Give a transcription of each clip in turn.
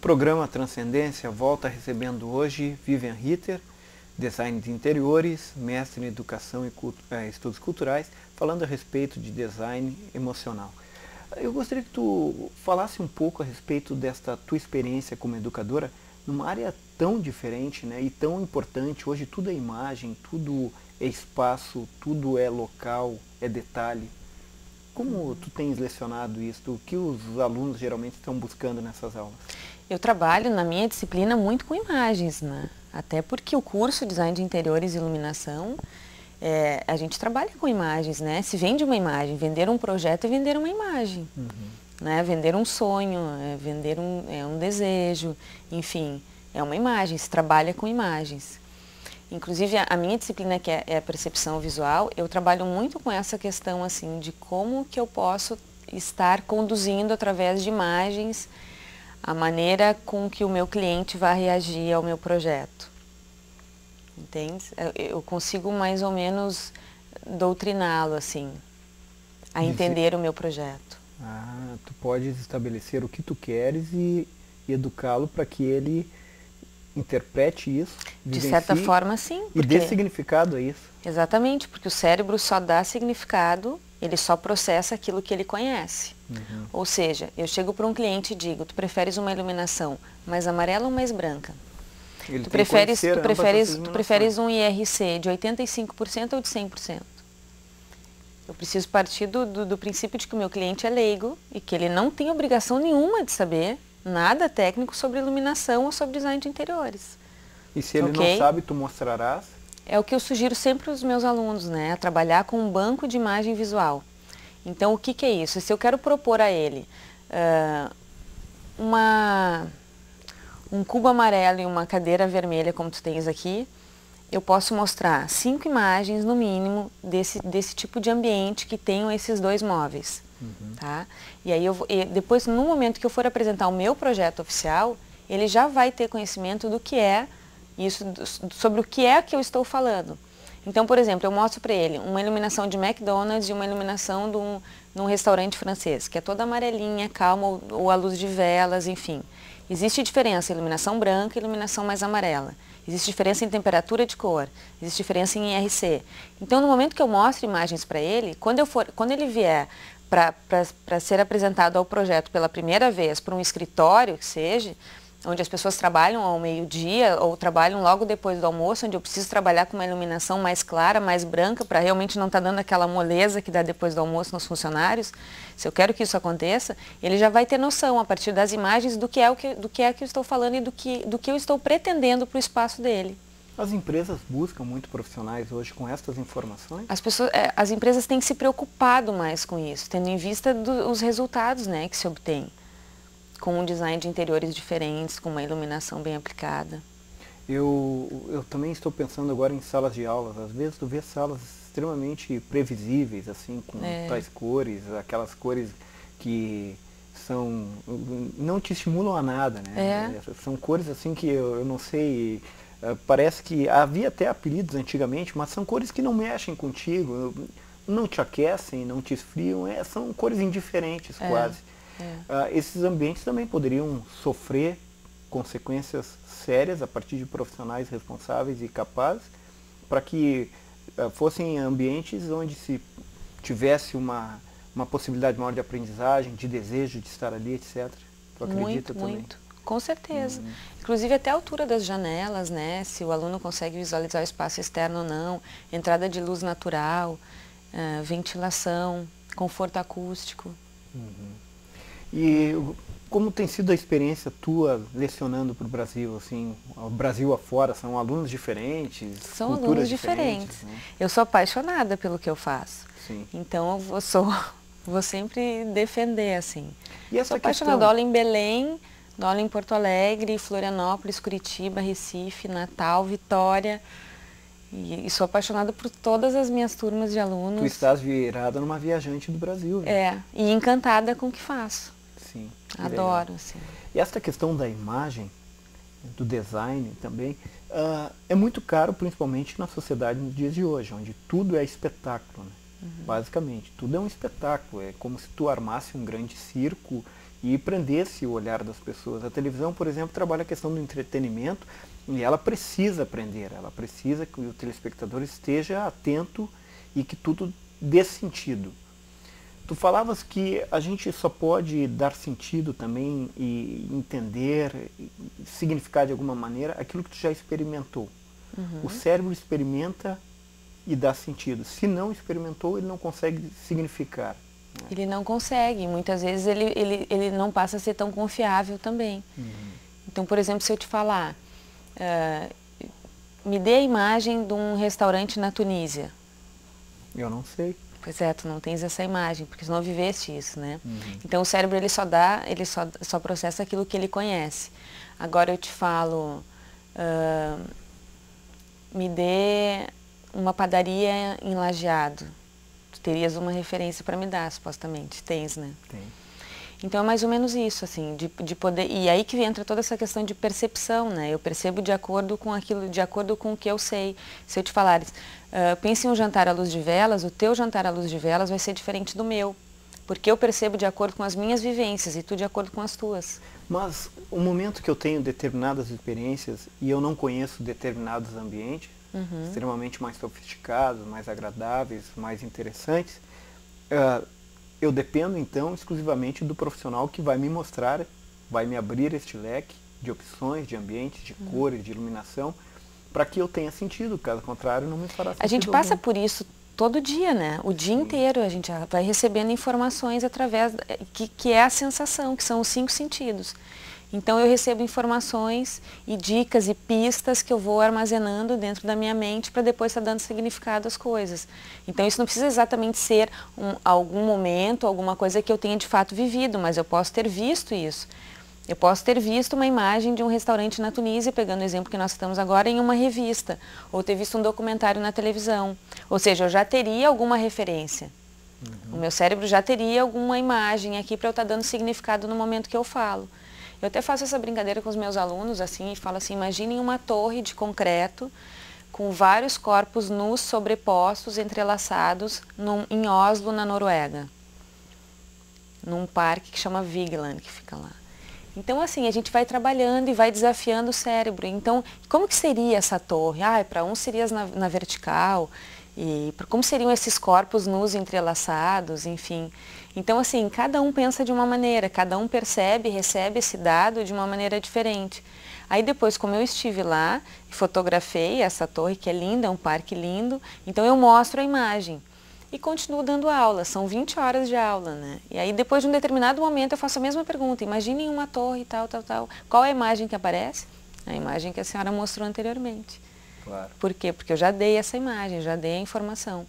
programa Transcendência volta recebendo hoje Vivian Ritter, design de interiores, mestre em educação e estudos culturais, falando a respeito de design emocional. Eu gostaria que tu falasse um pouco a respeito desta tua experiência como educadora numa área tão diferente, né, e tão importante. Hoje tudo é imagem, tudo é espaço, tudo é local, é detalhe. Como tu tens lecionado isso? O que os alunos geralmente estão buscando nessas aulas? Eu trabalho na minha disciplina muito com imagens, né? Até porque o curso Design de Interiores e Iluminação, a gente trabalha com imagens, né? Se vende uma imagem, vender um projeto é vender uma imagem, né? Vender um sonho, vender um desejo, enfim, é uma imagem, se trabalha com imagens. Inclusive, a minha disciplina, que é a percepção visual, eu trabalho muito com essa questão, assim, de como que eu posso estar conduzindo através de imagens a maneira com que o meu cliente vai reagir ao meu projeto. Entende? Eu consigo mais ou menos doutriná-lo, assim, a entender o meu projeto. Ah, tu podes estabelecer o que tu queres e educá-lo para que ele interprete isso, de certa forma, sim. E dê significado a isso. Exatamente, porque o cérebro só dá significado, ele só processa aquilo que ele conhece. Ou seja, eu chego para um cliente e digo, tu preferes uma iluminação mais amarela ou mais branca? Tu preferes um IRC de 85% ou de 100%? Eu preciso partir do princípio de que o meu cliente é leigo e que ele não tem obrigação nenhuma de saber nada técnico sobre iluminação ou sobre design de interiores. E se ele não sabe, tu mostrarás? É o que eu sugiro sempre aos meus alunos, né? A trabalhar com um banco de imagem visual. Então, o que é isso? Se eu quero propor a ele um cubo amarelo e uma cadeira vermelha, como tu tens aqui, eu posso mostrar 5 imagens, no mínimo, desse tipo de ambiente que tenham esses dois móveis. Tá? E aí, depois, no momento que eu for apresentar o meu projeto oficial, ele já vai ter conhecimento do que é isso, sobre o que é que eu estou falando. Então, por exemplo, eu mostro para ele uma iluminação de McDonald's e uma iluminação de um restaurante francês, que é toda amarelinha, calma, ou a luz de velas, enfim. Existe diferença em iluminação branca e iluminação mais amarela. Existe diferença em temperatura de cor, existe diferença em IRC. Então, no momento que eu mostro imagens para ele, quando ele vier para ser apresentado ao projeto pela primeira vez, para um escritório que seja, onde as pessoas trabalham ao meio-dia ou trabalham logo depois do almoço, onde eu preciso trabalhar com uma iluminação mais clara, mais branca, para realmente não estar dando aquela moleza que dá depois do almoço nos funcionários. Se eu quero que isso aconteça, ele já vai ter noção, a partir das imagens, do que é que eu estou falando e do que eu estou pretendendo para o espaço dele. As empresas buscam muito profissionais hoje com estas informações? As empresas têm se preocupado mais com isso, tendo em vista os resultados, né, que se obtém, com um design de interiores diferentes, com uma iluminação bem aplicada. Eu também estou pensando agora em salas de aulas. Às vezes tu vê salas extremamente previsíveis, assim, com tais cores, aquelas cores que não te estimulam a nada, né? São cores assim que eu não sei, parece que havia até apelidos antigamente, mas são cores que não mexem contigo, não te aquecem, não te esfriam, são cores indiferentes quase. Esses ambientes também poderiam sofrer consequências sérias a partir de profissionais responsáveis e capazes, para que fossem ambientes onde se tivesse uma possibilidade maior de aprendizagem, de desejo de estar ali, etc. Tu acredita também? Muito, com certeza. Inclusive até a altura das janelas, né? Se o aluno consegue visualizar o espaço externo ou não, entrada de luz natural, ventilação, conforto acústico. E como tem sido a experiência tua lecionando para o Brasil, assim, o Brasil afora? São alunos diferentes? São alunos diferentes. Né? Eu sou apaixonada pelo que eu faço. Sim. Então eu vou sempre defender, assim. E essa sou apaixonada, dou aula em Belém, dou aula em Porto Alegre, Florianópolis, Curitiba, Recife, Natal, Vitória. E sou apaixonada por todas as minhas turmas de alunos. Tu estás virada numa viajante do Brasil. Né? E encantada com o que faço. Sim. Adoro, assim. E essa questão da imagem, do design também, é muito caro, principalmente na sociedade nos dias de hoje, onde tudo é espetáculo, né? Basicamente, tudo é um espetáculo. É como se tu armasse um grande circo e prendesse o olhar das pessoas. A televisão, por exemplo, trabalha a questão do entretenimento e ela precisa prender, ela precisa que o telespectador esteja atento e que tudo dê sentido. Tu falavas que a gente só pode dar sentido também e entender, significar de alguma maneira aquilo que tu já experimentou. O cérebro experimenta e dá sentido. Se não experimentou, ele não consegue significar. Né? Ele não consegue. Muitas vezes ele não passa a ser tão confiável também. Então, por exemplo, se eu te falar, me dê a imagem de um restaurante na Tunísia. Eu não sei. Pois é, tu não tens essa imagem, porque tu não viveste isso, né? Então o cérebro ele só processa aquilo que ele conhece. Agora eu te falo, me dê uma padaria em Lajeado. Tu terias uma referência para me dar, supostamente. Tens, né? Tem. Então é mais ou menos isso, assim, de poder. E aí que entra toda essa questão de percepção, né? Eu percebo de acordo com aquilo, de acordo com o que eu sei. Se eu te falares, pense em um jantar à luz de velas, o teu jantar à luz de velas vai ser diferente do meu. Porque eu percebo de acordo com as minhas vivências e tu de acordo com as tuas. Mas o momento que eu tenho determinadas experiências e eu não conheço determinados ambientes, extremamente mais sofisticados, mais agradáveis, mais interessantes, eu dependo então exclusivamente do profissional que vai me mostrar, vai me abrir este leque de opções, de ambientes, de cores, de iluminação, para que eu tenha sentido, caso contrário não me fará sentido. A gente passa por isso todo dia, né? O dia inteiro a gente vai recebendo informações através, que é a sensação, que são os 5 sentidos. Então eu recebo informações e dicas e pistas que eu vou armazenando dentro da minha mente para depois estar dando significado às coisas. Então isso não precisa exatamente ser algum momento, alguma coisa que eu tenha de fato vivido, mas eu posso ter visto isso. Eu posso ter visto uma imagem de um restaurante na Tunísia, pegando o exemplo que nós estamos agora, em uma revista, ou ter visto um documentário na televisão. Ou seja, eu já teria alguma referência. O meu cérebro já teria alguma imagem aqui para eu estar dando significado no momento que eu falo. Eu até faço essa brincadeira com os meus alunos, assim, e falo assim, imaginem uma torre de concreto com vários corpos nus sobrepostos, entrelaçados, em Oslo, na Noruega. Num parque que chama Vigeland, que fica lá. Então, assim, a gente vai trabalhando e vai desafiando o cérebro. Então, como que seria essa torre? Para um seria na vertical, e como seriam esses corpos nus entrelaçados, enfim. Então, assim, cada um pensa de uma maneira, cada um percebe, recebe esse dado de uma maneira diferente. Aí depois, como eu estive lá, fotografei essa torre, que é linda, é um parque lindo, então eu mostro a imagem. E continuo dando aula, são 20 horas de aula, né? E aí depois de um determinado momento eu faço a mesma pergunta, imaginem uma torre, tal. Qual é a imagem que aparece? A imagem que a senhora mostrou anteriormente. Claro. Por quê? Porque eu já dei essa imagem, já dei a informação.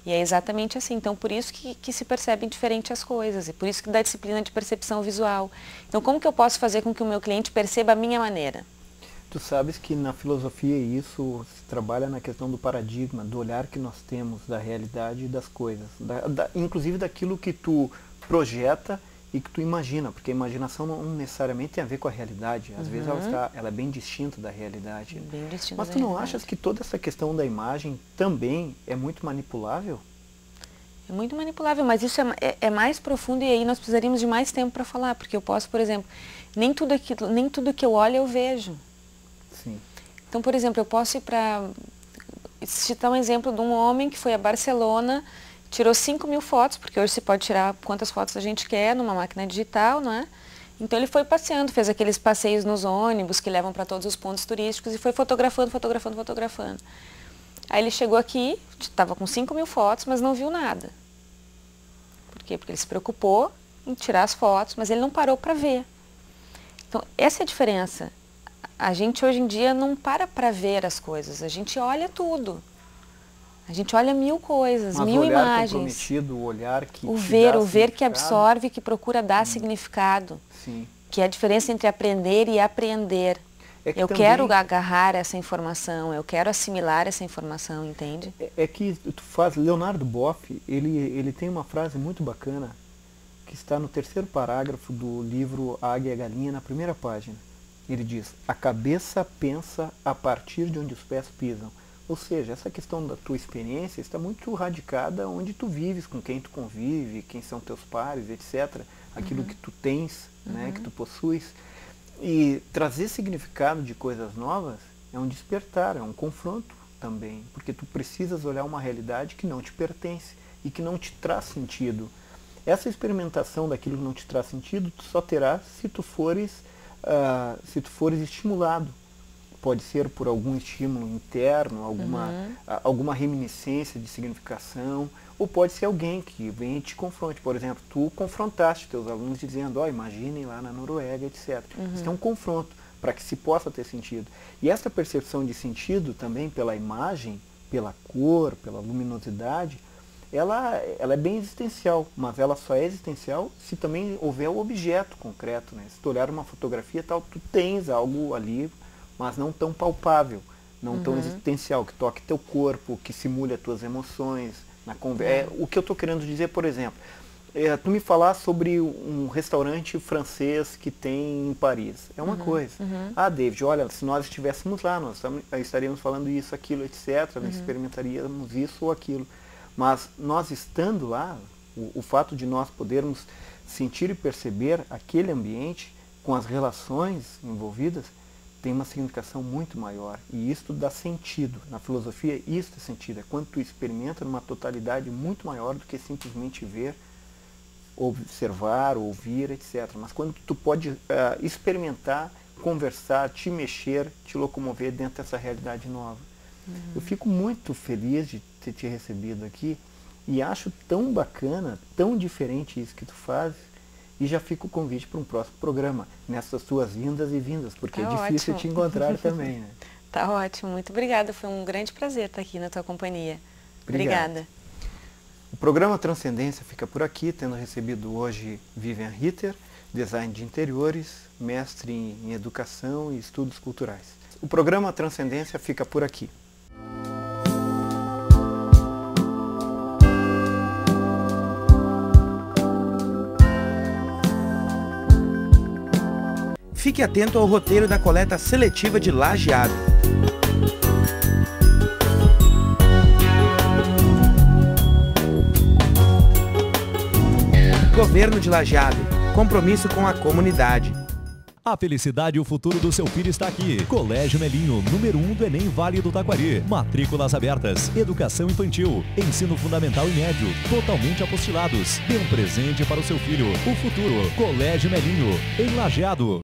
E é exatamente assim, então por isso que se percebem diferente as coisas, e por isso que dá disciplina de percepção visual. Então como que eu posso fazer com que o meu cliente perceba a minha maneira? Tu sabes que na filosofia isso se trabalha na questão do paradigma, do olhar que nós temos da realidade e das coisas, inclusive daquilo que tu projeta e que tu imagina, porque a imaginação não necessariamente tem a ver com a realidade, às vezes ela é bem distinta da realidade. Bem distinta. Mas tu não achas que toda essa questão da imagem também é muito manipulável? É muito manipulável, mas isso é mais profundo e aí nós precisaríamos de mais tempo para falar, porque eu posso, por exemplo, nem tudo que eu olho eu vejo. Sim. Então, por exemplo, eu posso ir para citar um exemplo de um homem que foi a Barcelona, tirou 5.000 fotos, porque hoje se pode tirar quantas fotos a gente quer numa máquina digital, não é? Então ele foi passeando, fez aqueles passeios nos ônibus que levam para todos os pontos turísticos e foi fotografando. Aí ele chegou aqui, estava com 5.000 fotos, mas não viu nada. Por quê? Porque ele se preocupou em tirar as fotos, mas ele não parou para ver. Então, essa é a diferença. A gente hoje em dia não para ver as coisas, a gente olha tudo. A gente olha 1000 coisas, mas 1000 o olhar imagens. comprometido, o olhar que o ver que significado. absorve, que procura dar significado. Sim. Que é a diferença entre aprender e apreender. Eu quero agarrar essa informação, eu quero assimilar essa informação, entende? É que tu faz, Leonardo Boff, ele tem uma frase muito bacana, que está no 3º parágrafo do livro A Águia e a Galinha, na primeira página. Ele diz, a cabeça pensa a partir de onde os pés pisam. Ou seja, essa questão da tua experiência está muito radicada onde tu vives, com quem tu convive, quem são teus pares, etc. aquilo que tu tens, né, que tu possuis. E trazer significado de coisas novas é um despertar, é um confronto também, porque tu precisas olhar uma realidade que não te pertence e que não te traz sentido. Essa experimentação daquilo que não te traz sentido, tu só terás se tu fores estimulado. Pode ser por algum estímulo interno, alguma reminiscência de significação, ou pode ser alguém que vem e te confronte. Por exemplo, tu confrontaste teus alunos dizendo, ó, imaginem lá na Noruega, etc. Isso é um confronto para que se possa ter sentido. E essa percepção de sentido também pela imagem, pela cor, pela luminosidade, ela é bem existencial, mas ela só é existencial se também houver o objeto concreto, né? Se tu olhar uma fotografia tal, tu tens algo ali, mas não tão palpável, não tão existencial, que toque teu corpo, que simule as tuas emoções. O que eu estou querendo dizer, por exemplo, tu me falar sobre um restaurante francês que tem em Paris, é uma coisa. Ah, David, olha, se nós estivéssemos lá, nós estaríamos falando isso, aquilo, etc., nós experimentaríamos isso ou aquilo. Mas nós estando lá, o fato de nós podermos sentir e perceber aquele ambiente com as relações envolvidas, tem uma significação muito maior. E isso dá sentido. Na filosofia, isso é sentido. É quando tu experimenta numa totalidade muito maior do que simplesmente ver, observar, ouvir, etc. Mas quando tu pode experimentar, conversar, te mexer, te locomover dentro dessa realidade nova. Eu fico muito feliz de ter te recebido aqui e acho tão bacana, tão diferente isso que tu fazes, e já fica o convite para um próximo programa, nessas tuas indas e vindas, porque é difícil te encontrar também, né? Tá ótimo, muito obrigada, foi um grande prazer estar aqui na tua companhia. Obrigada. O programa Transcendência fica por aqui, tendo recebido hoje Vivian Ritter, design de interiores, mestre em educação e estudos culturais. O programa Transcendência fica por aqui. Fique atento ao roteiro da coleta seletiva de Lajeado. Governo de Lajeado. Compromisso com a comunidade. A felicidade e o futuro do seu filho está aqui. Colégio Melinho, número 1 do Enem Vale do Taquari. Matrículas abertas. Educação infantil. Ensino fundamental e médio. Totalmente apostilados. Dê um presente para o seu filho. O futuro. Colégio Melinho, em Lajeado.